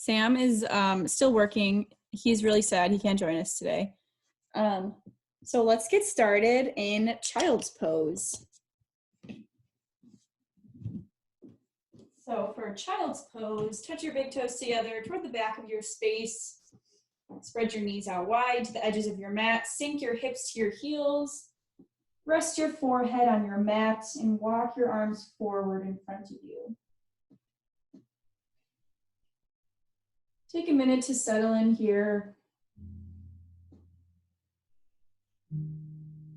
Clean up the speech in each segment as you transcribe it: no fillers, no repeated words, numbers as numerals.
Sam is still working. He's really sad he can't join us today. So let's get started in child's pose. So for child's pose, touch your big toes together toward the back of your space. Spread your knees out wide to the edges of your mat. Sink your hips to your heels. Rest your forehead on your mat and walk your arms forward in front of you. Take a minute to settle in here.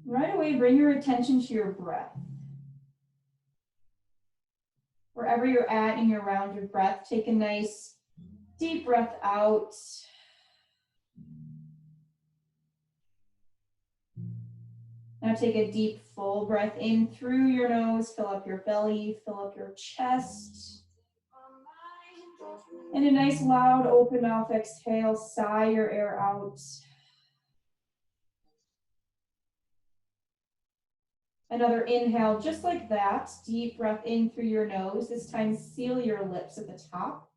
Right away, bring your attention to your breath. Wherever you're at in your round of breath, take a nice deep breath out. Now take a deep, full breath in through your nose, fill up your belly, fill up your chest. And a nice, loud, open mouth exhale, sigh your air out. Another inhale, just like that. Deep breath in through your nose. This time, seal your lips at the top.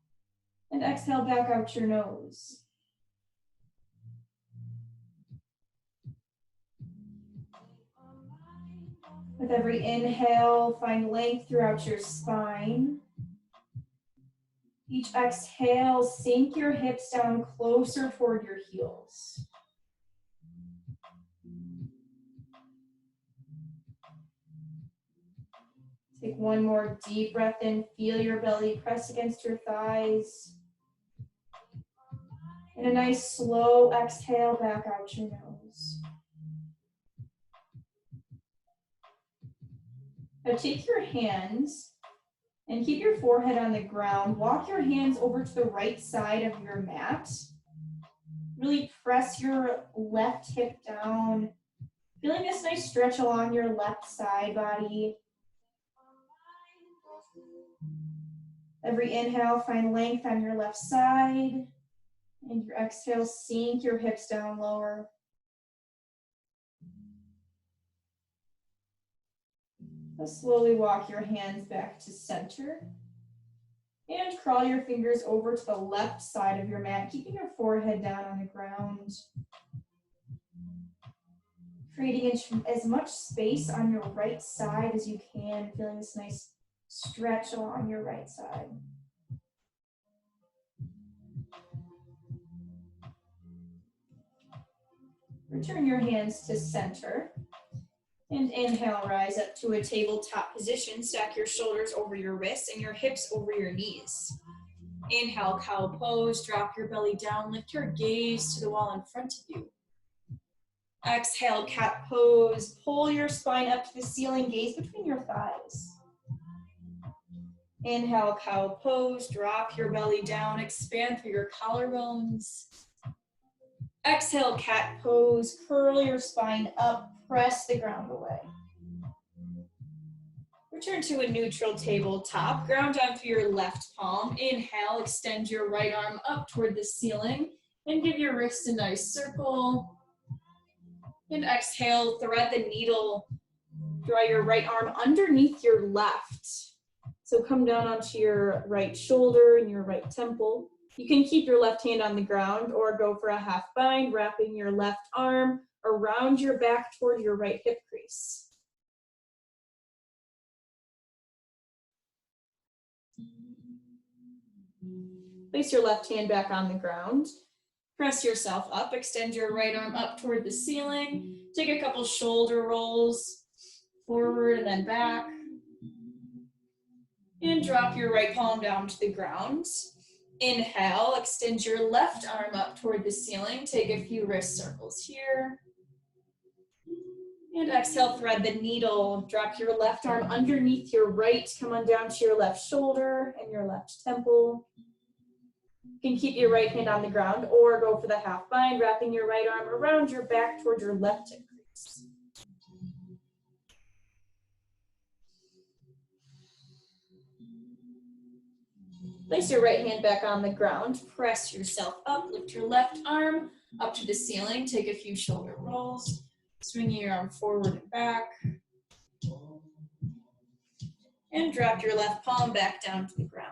And exhale back out your nose. With every inhale, find length throughout your spine. Each exhale, sink your hips down closer toward your heels. Take one more deep breath in, feel your belly press against your thighs. And a nice slow exhale back out your nose. Now take your hands and keep your forehead on the ground. Walk your hands over to the right side of your mat. Really press your left hip down. Feeling this nice stretch along your left side body. Every inhale, find length on your left side. And your exhale, sink your hips down lower. Now slowly walk your hands back to center. And crawl your fingers over to the left side of your mat, keeping your forehead down on the ground. Creating as much space on your right side as you can, feeling this nice stretch along your right side. Return your hands to center. And inhale, rise up to a tabletop position. Stack your shoulders over your wrists and your hips over your knees. Inhale, cow pose. Drop your belly down. Lift your gaze to the wall in front of you. Exhale, cat pose. Pull your spine up to the ceiling. Gaze between your thighs. Inhale, cow pose. Drop your belly down. Expand through your collarbones. Exhale, cat pose. Curl your spine up. Press the ground away. Return to a neutral tabletop. Ground down through your left palm. Inhale, extend your right arm up toward the ceiling and give your wrist a nice circle. And exhale, thread the needle. Draw your right arm underneath your left. So come down onto your right shoulder and your right temple. You can keep your left hand on the ground or go for a half bind, wrapping your left arm around your back toward your right hip crease. Place your left hand back on the ground. Press yourself up, extend your right arm up toward the ceiling. Take a couple shoulder rolls forward and then back. And drop your right palm down to the ground. Inhale, extend your left arm up toward the ceiling. Take a few wrist circles here. And exhale, thread the needle. Drop your left arm underneath your right. Come on down to your left shoulder and your left temple. You can keep your right hand on the ground or go for the half bind, wrapping your right arm around your back toward your left hip crease. Place your right hand back on the ground. Press yourself up. Lift your left arm up to the ceiling. Take a few shoulder rolls. Swinging your arm forward and back. And drop your left palm back down to the ground.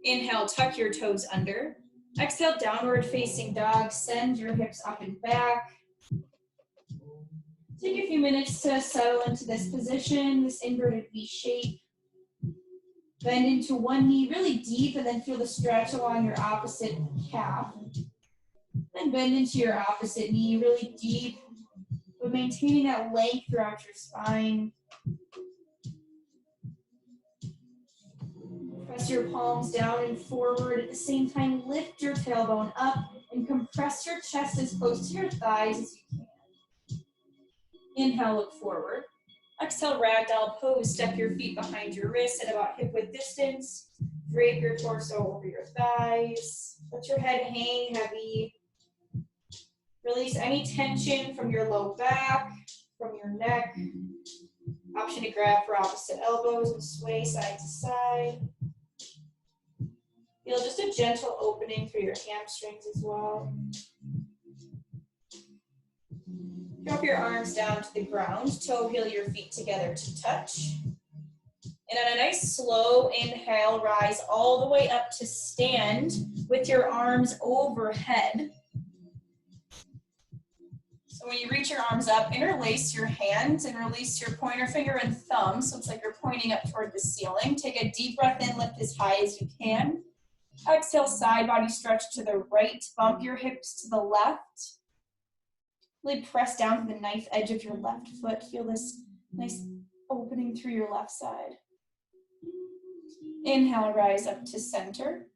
Inhale, tuck your toes under. Exhale, downward facing dog. Send your hips up and back. Take a few minutes to settle into this position, this inverted V shape. Bend into one knee really deep and then feel the stretch along your opposite calf. Then bend into your opposite knee really deep, but maintaining that length throughout your spine. Press your palms down and forward. At the same time, lift your tailbone up and compress your chest as close to your thighs as you can. Inhale, look forward. Exhale, ragdoll pose. Step your feet behind your wrists at about hip width distance. Drape your torso over your thighs. Let your head hang heavy. Release any tension from your low back, from your neck. Option to grab for opposite elbows and sway side to side. Feel just a gentle opening through your hamstrings as well. Drop your arms down to the ground, toe heel your feet together to touch. And on a nice slow inhale, rise all the way up to stand with your arms overhead. So when you reach your arms up, interlace your hands and release your pointer finger and thumb. So it's like you're pointing up toward the ceiling. Take a deep breath in, lift as high as you can. Exhale, side body stretch to the right. Bump your hips to the left. Really press down to the knife edge of your left foot. Feel this nice opening through your left side. Inhale, rise up to center.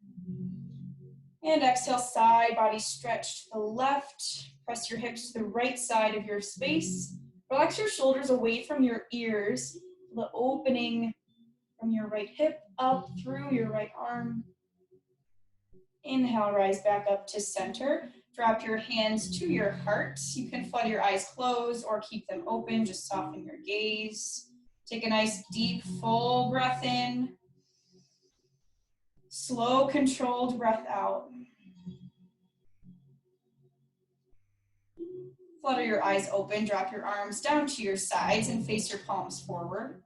And exhale, side body stretch to the left. Press your hips to the right side of your space. Relax your shoulders away from your ears. The opening from your right hip up through your right arm. Inhale, rise back up to center. Drop your hands to your heart. You can flood your eyes closed or keep them open. Just soften your gaze. Take a nice deep, full breath in. Slow, controlled breath out. Flutter your eyes open. Drop your arms down to your sides and face your palms forward.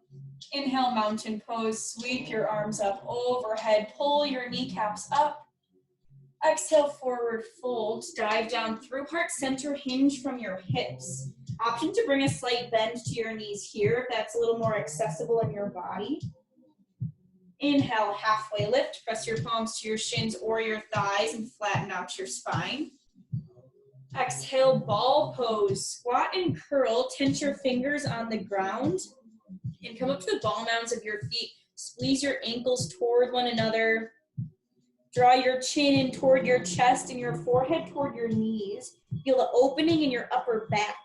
Inhale, mountain pose. Sweep your arms up overhead. Pull your kneecaps up. Exhale, forward fold, dive down through heart center, hinge from your hips. Option to bring a slight bend to your knees here if that's a little more accessible in your body. Inhale, halfway lift, press your palms to your shins or your thighs and flatten out your spine. Exhale, ball pose, squat and curl, tense your fingers on the ground and come up to the ball mounds of your feet. Squeeze your ankles toward one another. Draw your chin in toward your chest and your forehead toward your knees. Feel the opening in your upper back.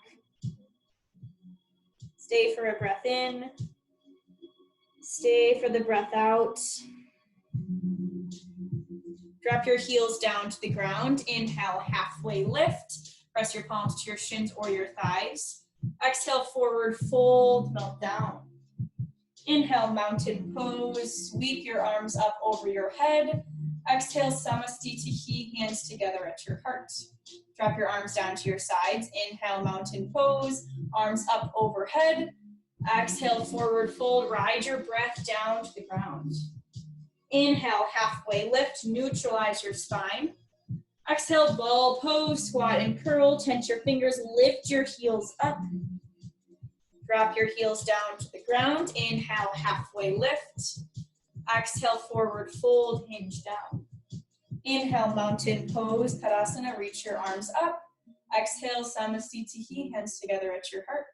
Stay for a breath in. Stay for the breath out. Drop your heels down to the ground. Inhale, halfway lift. Press your palms to your shins or your thighs. Exhale, forward fold, melt down. Inhale, mountain pose. Sweep your arms up over your head. Exhale, Samastitihi, hands together at your heart. Drop your arms down to your sides. Inhale, mountain pose, arms up overhead. Exhale, forward fold, ride your breath down to the ground. Inhale, halfway lift, neutralize your spine. Exhale, ball pose, squat and curl, tense your fingers, lift your heels up. Drop your heels down to the ground. Inhale, halfway lift. Exhale, forward fold, hinge down. Inhale, mountain pose, Tadasana, reach your arms up. Exhale, Samastitihi, hands together at your heart.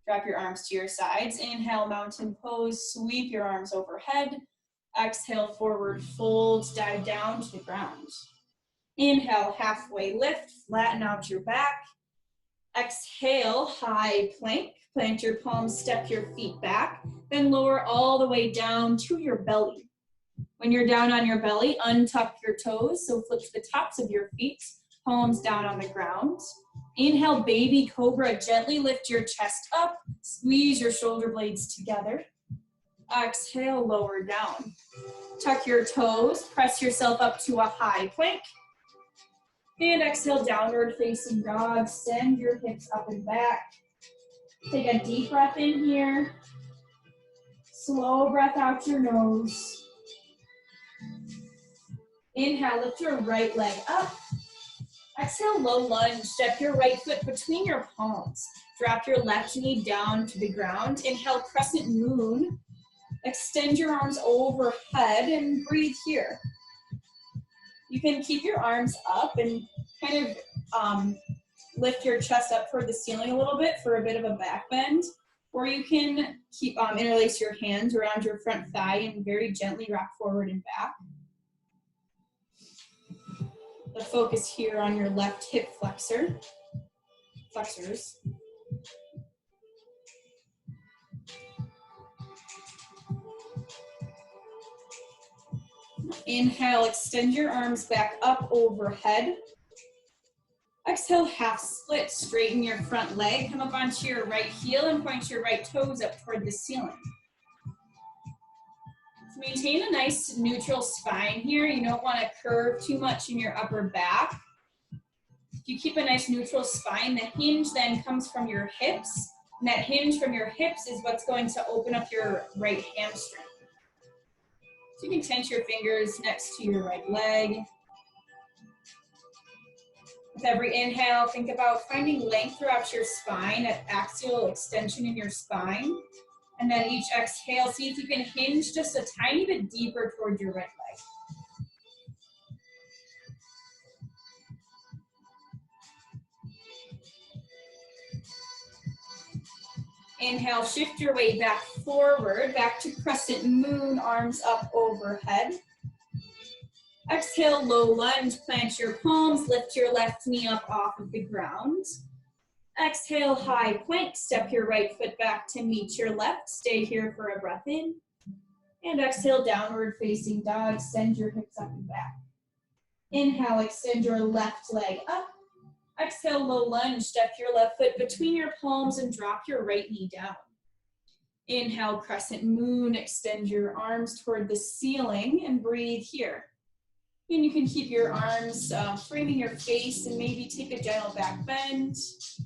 Drop your arms to your sides. Inhale, mountain pose, sweep your arms overhead. Exhale, forward fold, dive down to the ground. Inhale, halfway lift, flatten out your back. Exhale, high plank. Plant your palms, step your feet back, then lower all the way down to your belly. When you're down on your belly, untuck your toes, so flip to the tops of your feet, palms down on the ground. Inhale, baby cobra, gently lift your chest up, squeeze your shoulder blades together. Exhale, lower down. Tuck your toes, press yourself up to a high plank. And exhale, downward facing dog, send your hips up and back. Take a deep breath in here. Slow breath out your nose. Inhale, lift your right leg up. Exhale, low lunge. Step your right foot between your palms. Drop your left knee down to the ground. Inhale, crescent moon. Extend your arms overhead and breathe here. You can keep your arms up and kind of lift your chest up toward the ceiling a little bit for a bit of a back bend. Or you can keep interlace your hands around your front thigh and very gently rock forward and back. The focus here on your left hip flexors. Inhale, extend your arms back up overhead. Exhale, half split. Straighten your front leg. Come up onto your right heel and point your right toes up toward the ceiling. So maintain a nice neutral spine here. You don't want to curve too much in your upper back. If you keep a nice neutral spine, the hinge then comes from your hips. And that hinge from your hips is what's going to open up your right hamstring. So you can tense your fingers next to your right leg. With every inhale, think about finding length throughout your spine, at axial extension in your spine. And then each exhale, see if you can hinge just a tiny bit deeper toward your right leg. Inhale, shift your weight back forward, back to crescent moon, arms up overhead. Exhale, low lunge, plant your palms, lift your left knee up off of the ground. Exhale, high plank, step your right foot back to meet your left. Stay here for a breath in. And exhale, downward facing dog, send your hips up and back. Inhale, extend your left leg up. Exhale, low lunge, step your left foot between your palms and drop your right knee down. Inhale, crescent moon, extend your arms toward the ceiling and breathe here. And you can keep your arms framing your face and maybe take a gentle back bend.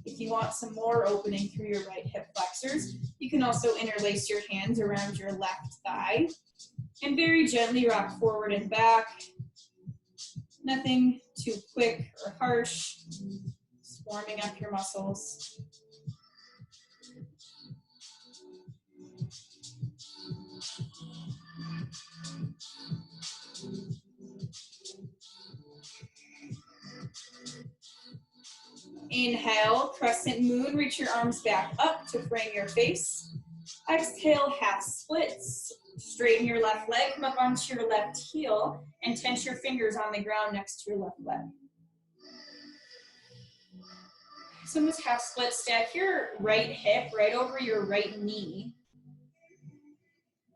If you want some more opening through your right hip flexors, you can also interlace your hands around your left thigh and very gently rock forward and back. Nothing too quick or harsh, just warming up your muscles. Inhale, crescent moon, reach your arms back up to frame your face. Exhale, half splits. Straighten your left leg, come up onto your left heel, and tense your fingers on the ground next to your left leg. So in this half split, stack your right hip right over your right knee.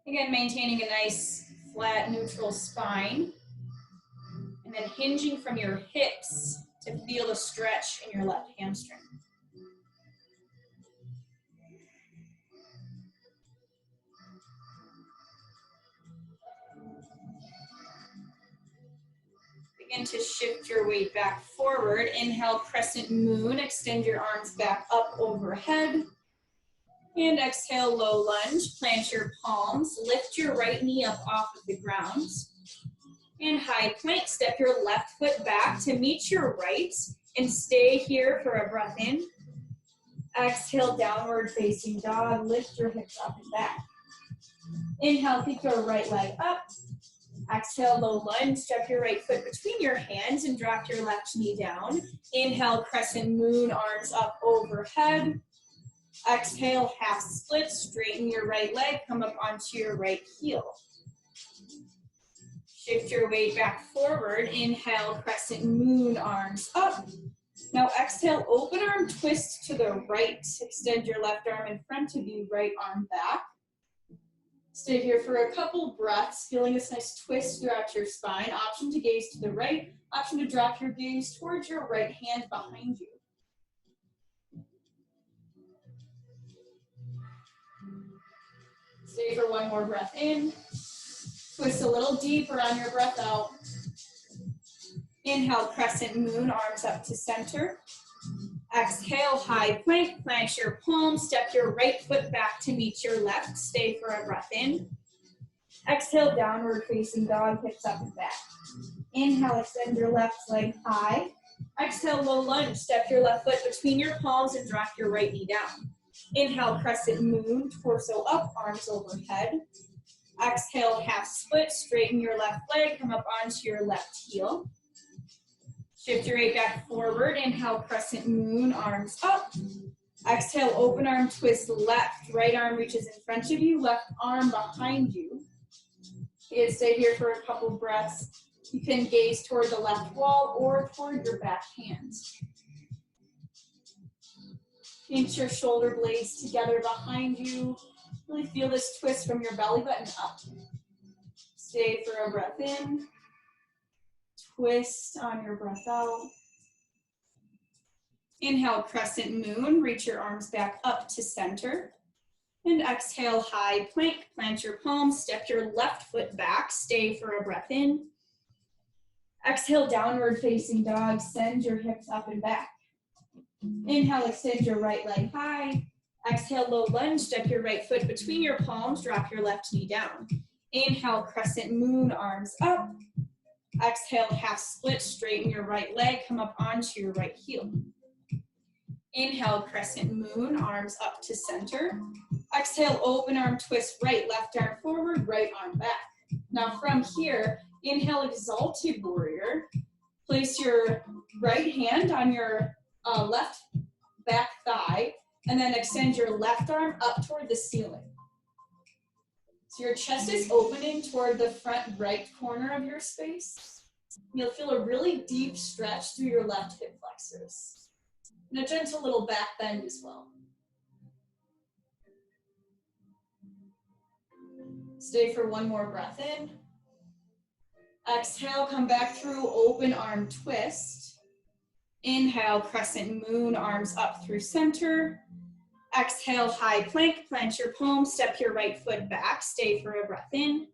Again, maintaining a nice, flat, neutral spine. And then hinging from your hips to feel the stretch in your left hamstring. Begin to shift your weight back forward. Inhale, crescent moon. Extend your arms back up overhead. And exhale, low lunge. Plant your palms. Lift your right knee up off of the ground. And high plank. Step your left foot back to meet your right. And stay here for a breath in. Exhale, downward facing dog. Lift your hips up and back. Inhale, pick your right leg up. Exhale, low lunge, step your right foot between your hands and drop your left knee down. Inhale, crescent moon, arms up overhead. Exhale, half split, straighten your right leg, come up onto your right heel. Shift your weight back forward. Inhale, crescent moon, arms up. Now exhale, open arm twist to the right. Extend your left arm in front of you, right arm back. Stay here for a couple breaths, feeling this nice twist throughout your spine. Option to gaze to the right, option to drop your gaze towards your right hand behind you. Stay for one more breath in. Twist a little deeper on your breath out. Inhale, crescent moon, arms up to center. Exhale, high plank, plant your palms, step your right foot back to meet your left. Stay for a breath in. Exhale, downward facing dog, hips up and back. Inhale, extend your left leg high. Exhale, low lunge. Step your left foot between your palms and drop your right knee down. Inhale, crescent moon, torso up, arms overhead. Exhale, half split, straighten your left leg, come up onto your left heel. Shift your weight back forward. Inhale, crescent moon, arms up. Exhale, open arm twist left. Right arm reaches in front of you, left arm behind you. You can stay here for a couple breaths. You can gaze toward the left wall or toward your back hands. Pinch your shoulder blades together behind you. Really feel this twist from your belly button up. Stay for a breath in. Twist on your breath out. Inhale, crescent moon. Reach your arms back up to center. And exhale, high plank. Plant your palms. Step your left foot back. Stay for a breath in. Exhale, downward facing dog. Send your hips up and back. Inhale, extend your right leg high. Exhale, low lunge. Step your right foot between your palms. Drop your left knee down. Inhale, crescent moon, arms up. Exhale, half split. Straighten your right leg. Come up onto your right heel. Inhale, crescent moon, arms up to center. Exhale, open arm twist right, left arm forward, right arm back. Now from here, inhale, exalted warrior. Place your right hand on your left back thigh, and then extend your left arm up toward the ceiling. So your chest is opening toward the front right corner of your space. You'll feel a really deep stretch through your left hip flexors. And a gentle little back bend as well. Stay for one more breath in. Exhale, come back through, open arm twist. Inhale, crescent moon, arms up through center. Exhale, high plank, plant your palms, step your right foot back, stay for a breath in.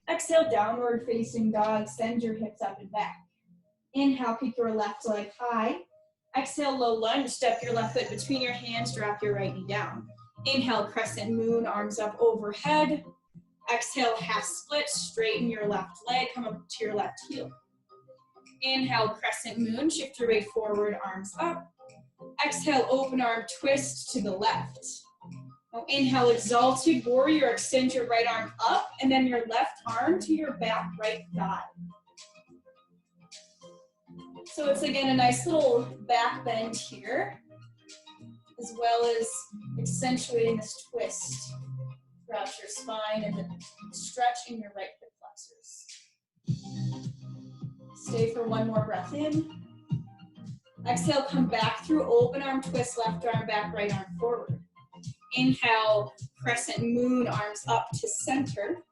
Exhale, downward facing dog, send your hips up and back. Inhale, kick your left leg high. Exhale, low lunge, step your left foot between your hands, drop your right knee down. Inhale, crescent moon, arms up overhead. Exhale, half split, straighten your left leg, come up to your left heel. Inhale, crescent moon, shift your weight forward, arms up. Exhale, open arm twist to the left. Now inhale, exalted warrior, extend your right arm up, and then your left arm to your back right thigh. So it's again a nice little back bend here, as well as accentuating this twist throughout your spine and the stretch in your right hip flexors. Stay for one more breath in. Exhale, come back through, open arm twist, left arm back, right arm forward. Inhale, crescent moon, arms up to center.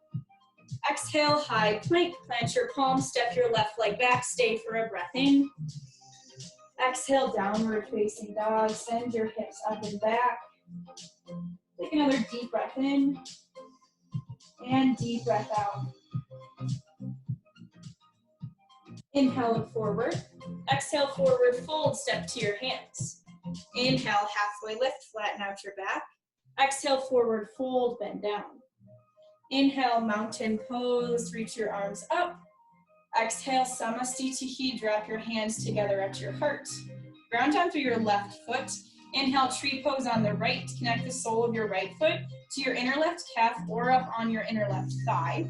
Exhale, high plank, plant your palms, step your left leg back, stay for a breath in. Exhale, downward facing dog, send your hips up and back. Take another deep breath in, and deep breath out. Inhale, look forward. Exhale, forward fold, step to your hands. Inhale, halfway lift, flatten out your back. Exhale, forward fold, bend down. Inhale, mountain pose, reach your arms up. Exhale, Samasthiti, drop your hands together at your heart. Ground down through your left foot. Inhale, tree pose on the right. Connect the sole of your right foot to your inner left calf or up on your inner left thigh.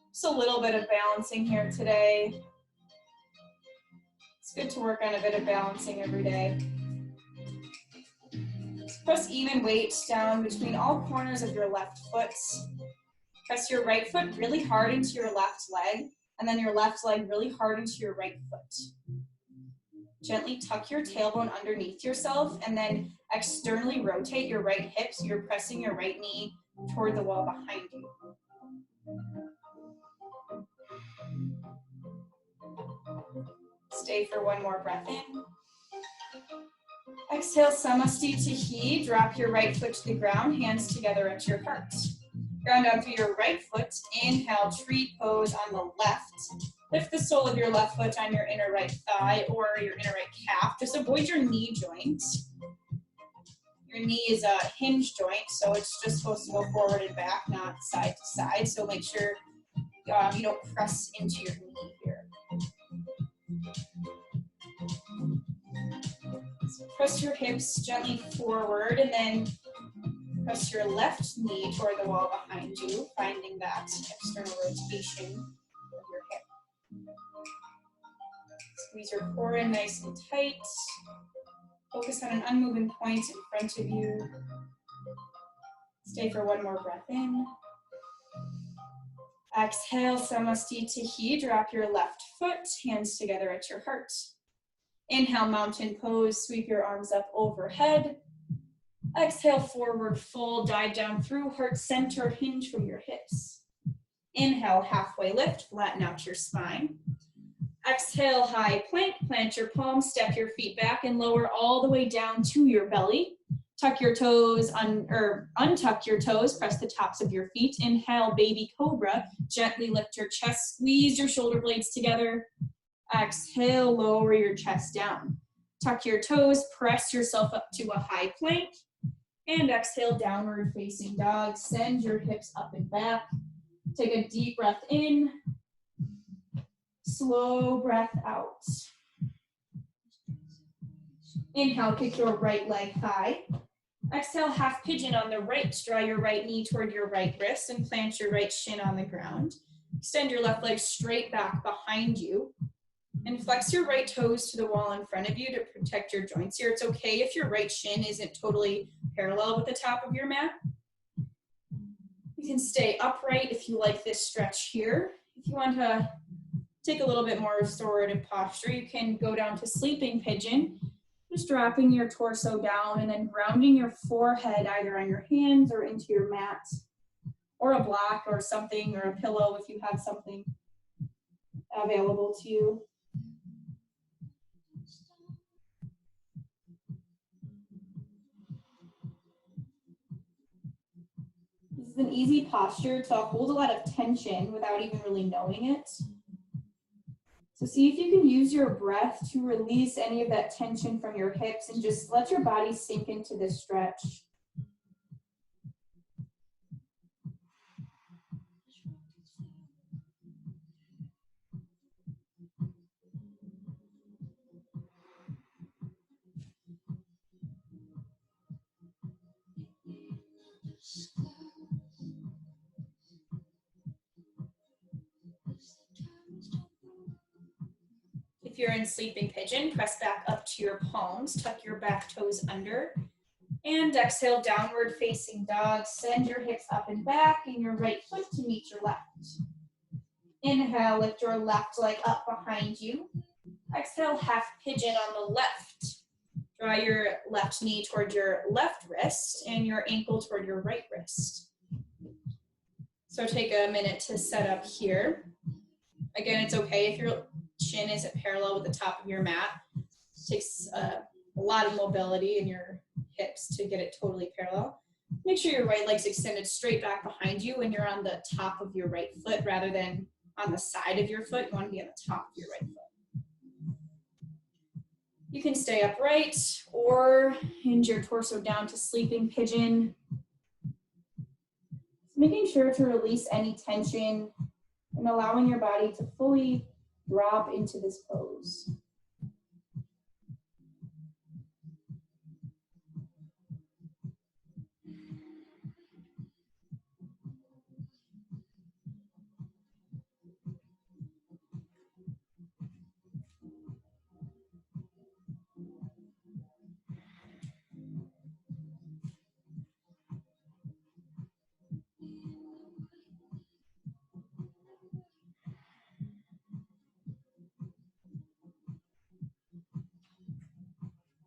Just a little bit of balancing here today. It's good to work on a bit of balancing every day. Press even weight down between all corners of your left foot. Press your right foot really hard into your left leg, and then your left leg really hard into your right foot. Gently tuck your tailbone underneath yourself, and then externally rotate your right hip so you're pressing your right knee toward the wall behind you. Stay for one more breath in. Exhale, Samasthiti, drop your right foot to the ground, hands together at your heart. Ground down through your right foot, inhale, tree pose on the left. Lift the sole of your left foot on your inner right thigh or your inner right calf. Just avoid your knee joint. Your knee is a hinge joint, so it's just supposed to go forward and back, not side to side. So make sure you don't press into your knee here. So press your hips gently forward and then press your left knee toward the wall behind you, finding that external rotation of your hip. Squeeze your core in nice and tight. Focus on an unmoving point in front of you. Stay for one more breath in. Exhale, Samastitihi. Drop your left foot, hands together at your heart. Inhale, mountain pose. Sweep your arms up overhead. Exhale, forward fold. Dive down through heart center. Hinge from your hips. Inhale, halfway lift. Flatten out your spine. Exhale, high plank. Plant your palms. Step your feet back and lower all the way down to your belly. Tuck your toes, untuck your toes, press the tops of your feet. Inhale, baby cobra. Gently lift your chest, squeeze your shoulder blades together. Exhale, lower your chest down. Tuck your toes, press yourself up to a high plank. And exhale, downward facing dog. Send your hips up and back. Take a deep breath in. Slow breath out. Inhale, kick your right leg high. Exhale, half pigeon on the right. Draw your right knee toward your right wrist and plant your right shin on the ground. Extend your left leg straight back behind you. And flex your right toes to the wall in front of you to protect your joints here. It's okay if your right shin isn't totally parallel with the top of your mat. You can stay upright if you like this stretch here. If you want to take a little bit more restorative posture, you can go down to sleeping pigeon. Just dropping your torso down and then grounding your forehead either on your hands or into your mat, or a block or something, or a pillow if you have something available to you. This is an easy posture to hold a lot of tension without even really knowing it. So see if you can use your breath to release any of that tension from your hips and just let your body sink into this stretch. If you're in sleeping pigeon, press back up to your palms, tuck your back toes under, and exhale, downward facing dog. Send your hips up and back and your right foot to meet your left. Inhale, lift your left leg up behind you. Exhale, half pigeon on the left. Draw your left knee toward your left wrist and your ankle toward your right wrist. So take a minute to set up here. Again, it's okay if your chin isn't parallel with the top of your mat. It takes a lot of mobility in your hips to get it totally parallel. Make sure your right leg's extended straight back behind you when you're on the top of your right foot rather than on the side of your foot. You want to be on the top of your right foot. You can stay upright or hinge your torso down to sleeping pigeon. Making sure to release any tension and allowing your body to fully drop into this pose.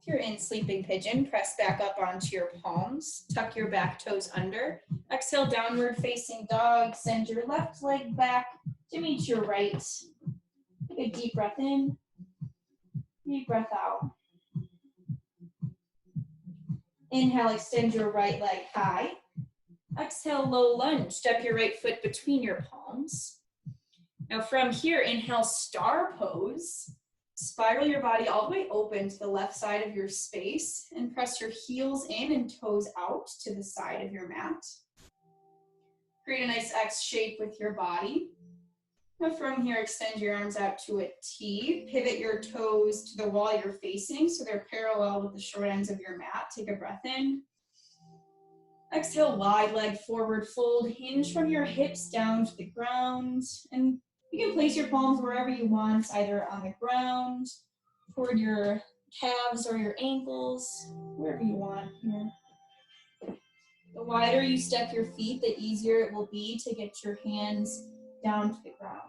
If you're in sleeping pigeon, press back up onto your palms, tuck your back toes under. Exhale, downward facing dog. Send your left leg back to meet your right. Take a deep breath in, deep breath out. Inhale, extend your right leg high. Exhale, low lunge. Step your right foot between your palms. Now from here, inhale, star pose. Spiral your body all the way open to the left side of your space and press your heels in and toes out to the side of your mat. Create a nice X shape with your body. And from here, extend your arms out to a T. Pivot your toes to the wall you're facing so they're parallel with the short ends of your mat. Take a breath in. Exhale, wide leg forward fold. Hinge from your hips down to the ground. And you can place your palms wherever you want, either on the ground, toward your calves or your ankles, wherever you want here. The wider you step your feet, the easier it will be to get your hands down to the ground.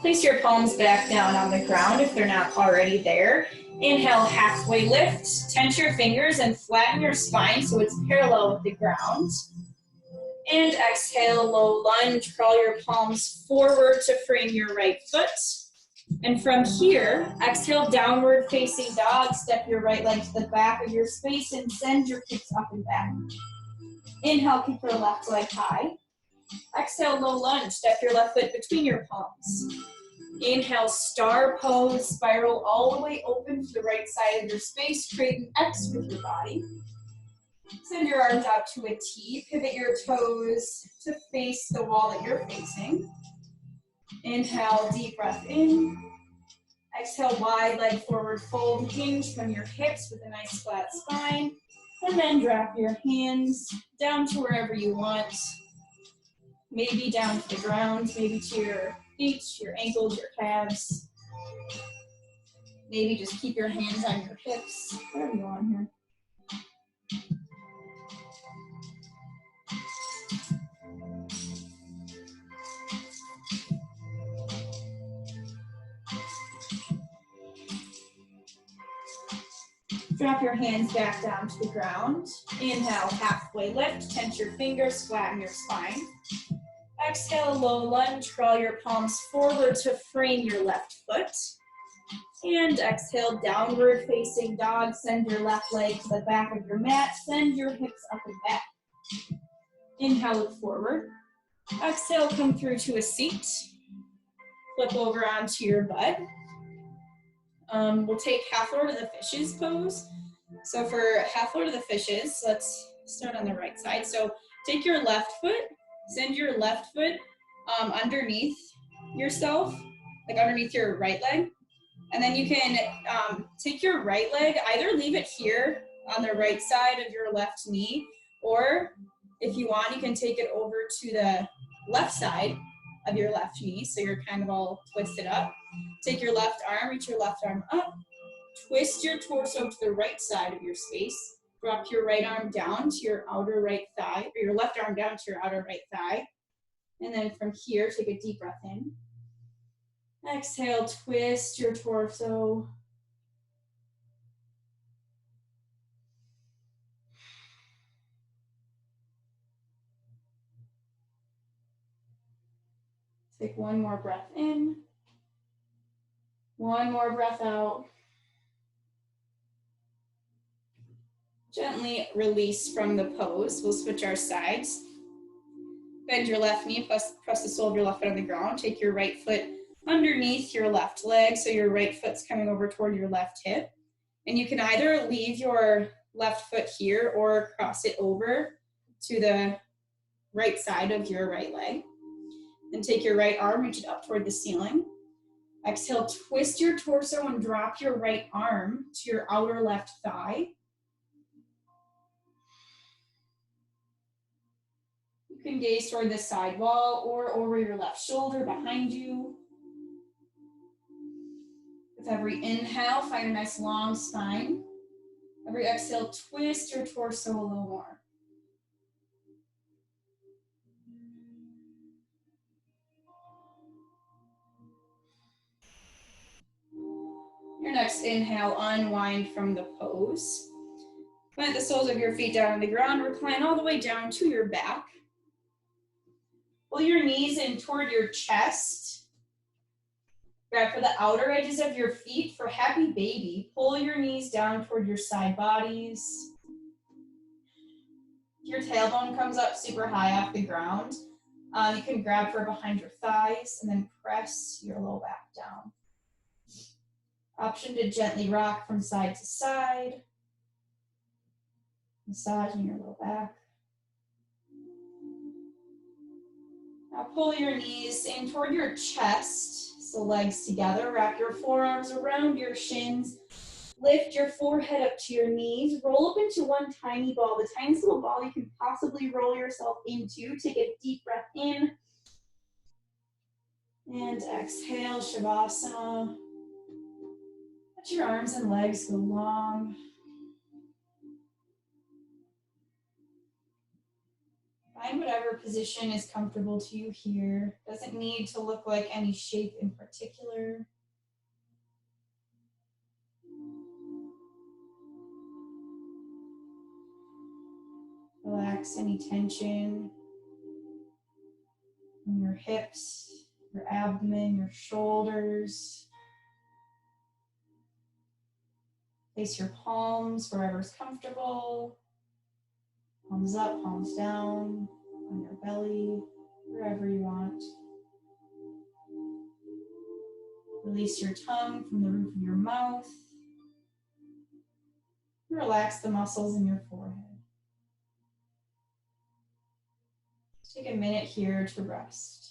Place your palms back down on the ground if they're not already there. Inhale, halfway lift. Tense your fingers and flatten your spine so it's parallel with the ground. And exhale, low lunge. Crawl your palms forward to frame your right foot. And from here, exhale, downward facing dog. Step your right leg to the back of your space and send your hips up and back. Inhale, keep your left leg high. Exhale, low lunge. Step your left foot between your palms. Inhale, star pose. Spiral all the way open to the right side of your space. Create an X with your body. Send your arms out to a T. Pivot your toes to face the wall that you're facing. Inhale, deep breath in. Exhale, wide leg forward fold. Hinge from your hips with a nice flat spine. And then drop your hands down to wherever you want. Maybe down to the ground, maybe to your feet, your ankles, your calves. Maybe just keep your hands on your hips, whatever you want here. Drop your hands back down to the ground. Inhale, halfway lift, tense your fingers, flatten your spine. Exhale, low lunge, crawl your palms forward to frame your left foot. And exhale, downward facing dog. Send your left leg to the back of your mat. Send your hips up and back. Inhale, look forward. Exhale, come through to a seat. Flip over onto your butt. We'll take half Lord of the Fishes pose. So for half Lord of the Fishes, let's start on the right side. So take your left foot, send your left foot underneath yourself, like underneath your right leg. And then you can take your right leg, either leave it here on the right side of your left knee, or if you want, you can take it over to the left side of your left knee, so you're kind of all twisted up. Take your left arm, reach your left arm up, twist your torso to the right side of your space, drop your right arm down to your outer right thigh, or your left arm down to your outer right thigh, and then from here, take a deep breath in. Exhale, twist your torso. Take one more breath in. One more breath out. Gently release from the pose. We'll switch our sides. Bend your left knee, press the sole of your left foot on the ground. Take your right foot underneath your left leg, so your right foot's coming over toward your left hip. And you can either leave your left foot here or cross it over to the right side of your right leg. Then take your right arm, reach it up toward the ceiling. Exhale, twist your torso and drop your right arm to your outer left thigh. You can gaze toward the side wall or over your left shoulder behind you. With every inhale, find a nice long spine. Every exhale, twist your torso a little more. Your next inhale, unwind from the pose. Plant the soles of your feet down on the ground, recline all the way down to your back. Pull your knees in toward your chest. Grab for the outer edges of your feet for happy baby. Pull your knees down toward your side bodies. If your tailbone comes up super high off the ground, you can grab for behind your thighs and then press your low back down. Option to gently rock from side to side. Massaging your low back. Now pull your knees in toward your chest, so legs together. Wrap your forearms around your shins. Lift your forehead up to your knees. Roll up into one tiny ball, the tiniest little ball you can possibly roll yourself into. Take a deep breath in. And exhale, Shavasana. Let your arms and legs go long. Find whatever position is comfortable to you here. Doesn't need to look like any shape in particular. Relax any tension in your hips, your abdomen, your shoulders. Place your palms wherever's comfortable. Palms up, palms down, on your belly, wherever you want. Release your tongue from the roof of your mouth. Relax the muscles in your forehead. Take a minute here to rest.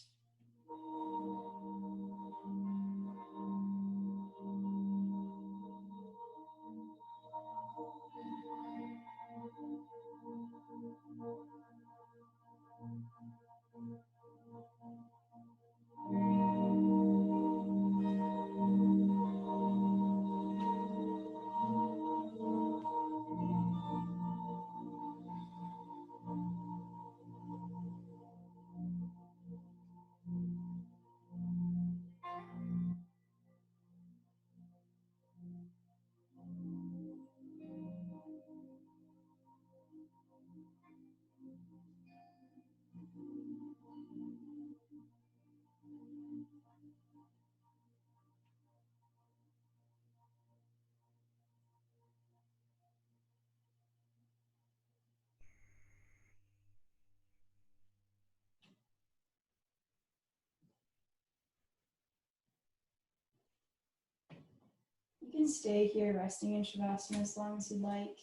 You can stay here resting in Shavasana as long as you'd like.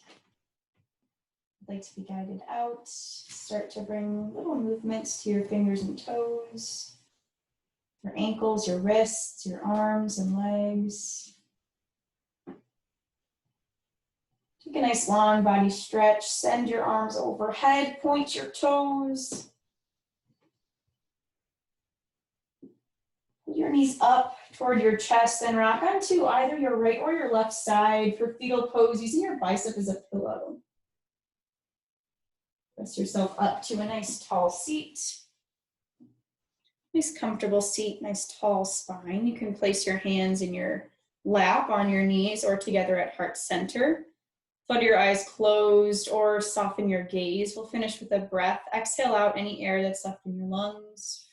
I'd like to be guided out. Start to bring little movements to your fingers and toes, your ankles, your wrists, your arms and legs. Take a nice long body stretch. Send your arms overhead, point your toes. Pull your knees up toward your chest and rock onto either your right or your left side for fetal pose, using your bicep as a pillow. Press yourself up to a nice tall seat. Nice comfortable seat, nice tall spine. You can place your hands in your lap on your knees or together at heart center. Flutter your eyes closed or soften your gaze. We'll finish with a breath. Exhale out any air that's left in your lungs.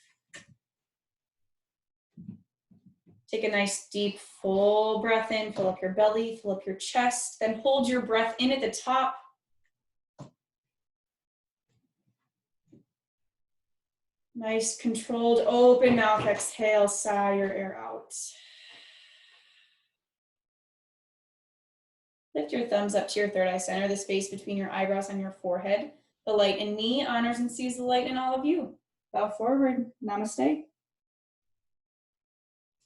Take a nice deep full breath in, fill up your belly, fill up your chest, then hold your breath in at the top. Nice controlled open mouth exhale, sigh your air out. Lift your thumbs up to your third eye center, the space between your eyebrows and your forehead. The light in me honors and sees the light in all of you. Bow forward, namaste.